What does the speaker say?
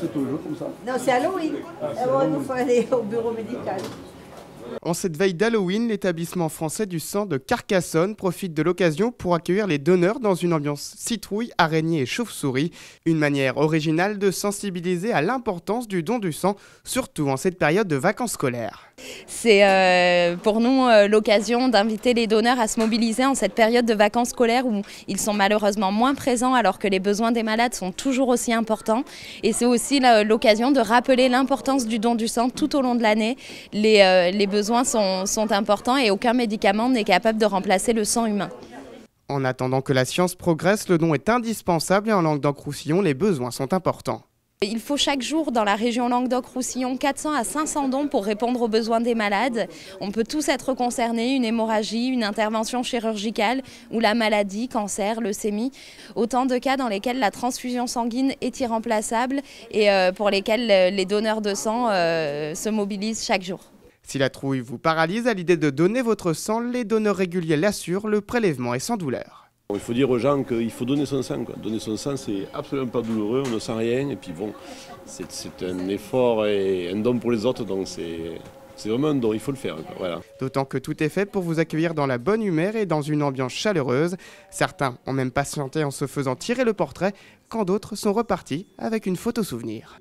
C'est toujours comme ça? Non, c'est Halloween. Il faut aller au bureau médical. En cette veille d'Halloween, l'établissement français du sang de Carcassonne profite de l'occasion pour accueillir les donneurs dans une ambiance citrouille, araignée et chauve-souris. Une manière originale de sensibiliser à l'importance du don du sang, surtout en cette période de vacances scolaires. C'est pour nous l'occasion d'inviter les donneurs à se mobiliser en cette période de vacances scolaires où ils sont malheureusement moins présents alors que les besoins des malades sont toujours aussi importants. Et c'est aussi l'occasion de rappeler l'importance du don du sang tout au long de l'année. Les besoins sont importants et aucun médicament n'est capable de remplacer le sang humain. En attendant que la science progresse, le don est indispensable et en Languedoc-Roussillon, les besoins sont importants. Il faut chaque jour dans la région Languedoc-Roussillon 400 à 500 dons pour répondre aux besoins des malades. On peut tous être concernés, une hémorragie, une intervention chirurgicale ou la maladie, cancer, leucémie. Autant de cas dans lesquels la transfusion sanguine est irremplaçable et pour lesquels les donneurs de sang se mobilisent chaque jour. Si la trouille vous paralyse à l'idée de donner votre sang, les donneurs réguliers l'assurent, le prélèvement est sans douleur. Il faut dire aux gens qu'il faut donner son sang. Donner son sang, c'est absolument pas douloureux, on ne sent rien. Et puis bon, c'est un effort et un don pour les autres, donc c'est vraiment un don, il faut le faire. Voilà. D'autant que tout est fait pour vous accueillir dans la bonne humeur et dans une ambiance chaleureuse. Certains ont même patienté en se faisant tirer le portrait, quand d'autres sont repartis avec une photo souvenir.